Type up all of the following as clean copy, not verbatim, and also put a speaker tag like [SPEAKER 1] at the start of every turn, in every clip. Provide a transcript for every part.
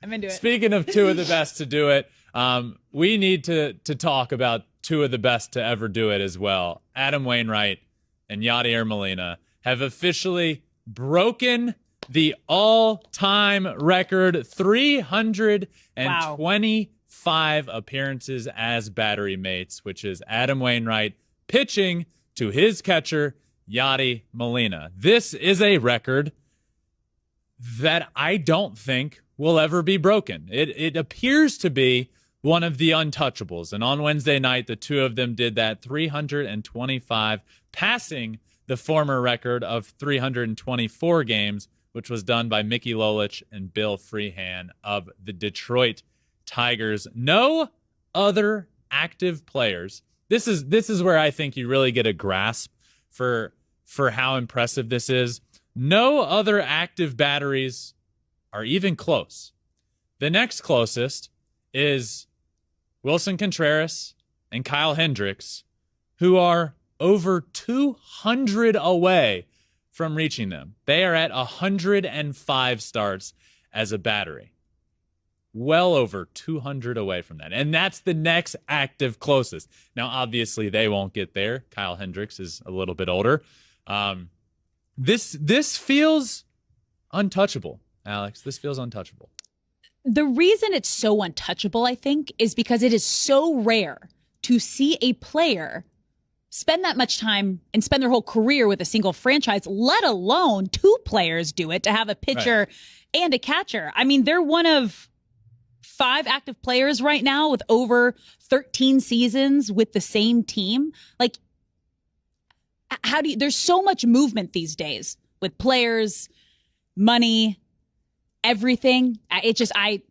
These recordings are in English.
[SPEAKER 1] I'm into it.
[SPEAKER 2] Speaking of two of the best to do it, we need to talk about two of the best to ever do it as well. Adam Wainwright and Yadier Molina have officially broken the all-time record, 325 appearances as battery mates, which is Adam Wainwright pitching to his catcher, Yadier Molina. This is a record that I don't think will ever be broken. It appears to be one of the untouchables. And on Wednesday night, the two of them did that, 325, passing the former record of 324 games, which was done by Mickey Lolich and Bill Freehan of the Detroit Tigers. No other active players. This is where I think you really get a grasp for how impressive this is. No other active batteries are even close. The next closest is Wilson Contreras and Kyle Hendricks, who are over 200 away from reaching them. They are at 105 starts as a battery. Well over 200 away from that. And that's the next active closest. Now, obviously, they won't get there. Kyle Hendricks is a little bit older. This feels untouchable, Alex. This feels untouchable.
[SPEAKER 1] The reason it's so untouchable, I think, is because it is so rare to see a player spend that much time and spend their whole career with a single franchise, let alone two players do it, to have a pitcher and a catcher. I mean, they're one of 5 active players right now with over 13 seasons with the same team. Like, there's so much movement these days with players, money, everything. I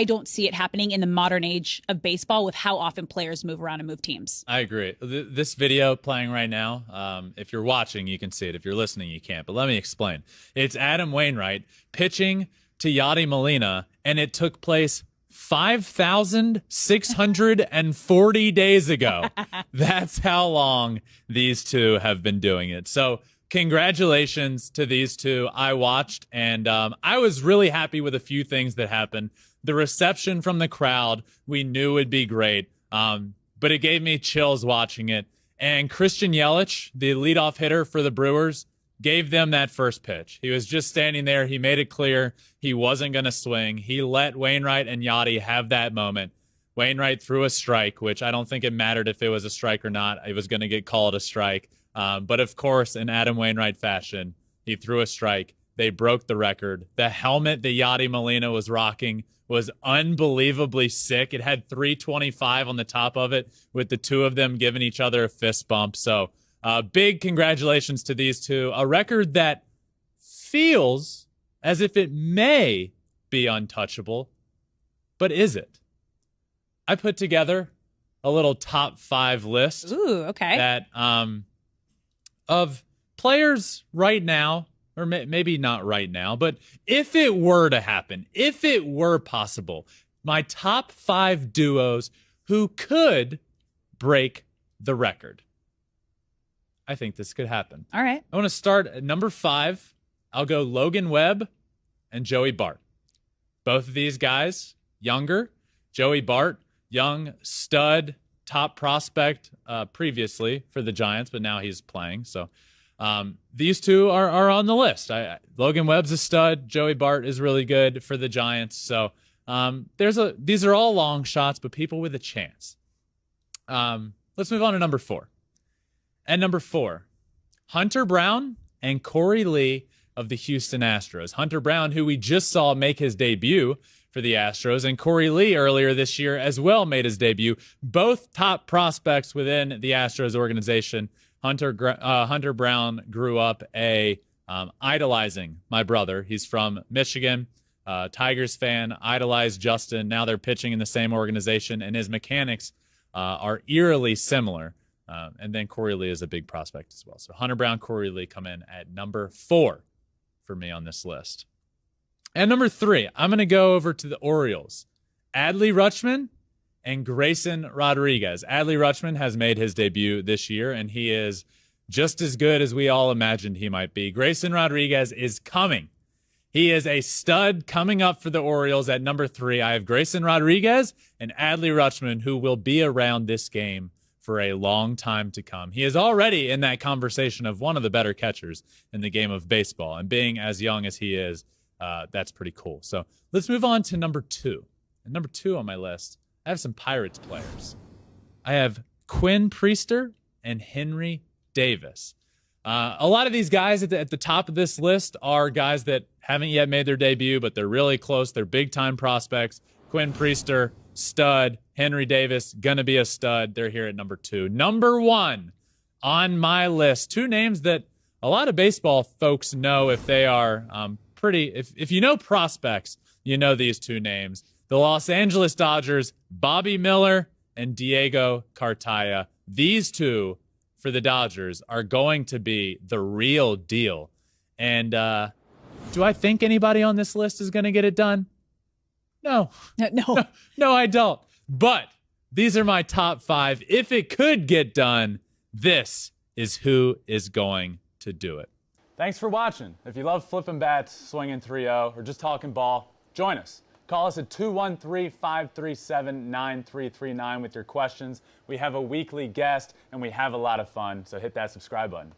[SPEAKER 1] don't see it happening in the modern age of baseball with how often players move around and move teams.
[SPEAKER 2] I agree. This video playing right now, if you're watching, you can see it. If you're listening, you can't. But let me explain. It's Adam Wainwright pitching to Yadier Molina, and it took place 5,640 days ago. That's how long these two have been doing it. So congratulations to these two. I watched, and I was really happy with a few things that happened. The reception from the crowd, we knew would be great, but it gave me chills watching it. And Christian Yelich, the leadoff hitter for the Brewers, gave them that first pitch. He was just standing there. He made it clear he wasn't going to swing. He let Wainwright and Yachty have that moment. Wainwright threw a strike, which I don't think it mattered if it was a strike or not. It was going to get called a strike. But of course, in Adam Wainwright fashion, he threw a strike. They broke the record. The helmet that Yadier Molina was rocking was unbelievably sick. It had 325 on the top of it, with the two of them giving each other a fist bump. So big congratulations to these two. A record that feels as if it may be untouchable, but is it? I put together a little top 5 list.
[SPEAKER 1] Ooh, okay.
[SPEAKER 2] That of players right now, or maybe not right now, but if it were to happen, if it were possible, my top 5 duos who could break the record. I think this could happen.
[SPEAKER 1] All right.
[SPEAKER 2] I want to start at number 5. I'll go Logan Webb and Joey Bart. Both of these guys, younger. Joey Bart, young stud, top prospect previously for the Giants, but now he's playing. So these two are on the list. Logan Webb's a stud. Joey Bart is really good for the Giants. So these are all long shots, but people with a chance. Let's move on to number 4. At number 4, Hunter Brown and Korey Lee of the Houston Astros. Hunter Brown, who we just saw make his debut for the Astros, and Korey Lee earlier this year as well made his debut. Both top prospects within the Astros organization. Hunter Brown grew up idolizing my brother. He's from Michigan, Tigers fan, idolized Justin. Now they're pitching in the same organization, and his mechanics are eerily similar. And then Korey Lee is a big prospect as well. So Hunter Brown, Korey Lee come in at number 4 for me on this list. And number 3, I'm going to go over to the Orioles. Adley Rutschman and Grayson Rodriguez. Adley Rutschman has made his debut this year, and he is just as good as we all imagined he might be. Grayson Rodriguez is coming He is a stud coming up for the Orioles at number 3. I have Grayson Rodriguez and Adley Rutschman, who will be around this game for a long time to come. He is already in that conversation of one of the better catchers in the game of baseball. And being as young as he is, that's pretty cool. So let's move on to number 2. And number 2 on my list, I have some Pirates players. I have Quinn Priester and Henry Davis. A lot of these guys at the top of this list are guys that haven't yet made their debut, but they're really close. They're big-time prospects. Quinn Priester, stud. Henry Davis, gonna be a stud. They're here at number 2. Number 1 on my list, 2 names that a lot of baseball folks know if they are if you know prospects, you know these 2 names. The Los Angeles Dodgers, Bobby Miller and Diego Cartaya. These 2 for the Dodgers are going to be the real deal. And do I think anybody on this list is going to get it done? No. No, I don't. But these are my top 5. If it could get done, this is who is going to do it.
[SPEAKER 3] Thanks for watching. If you love flipping bats, swinging 3-0, or just talking ball, join us. Call us at 213-537-9339 with your questions. We have a weekly guest, and we have a lot of fun, so hit that subscribe button.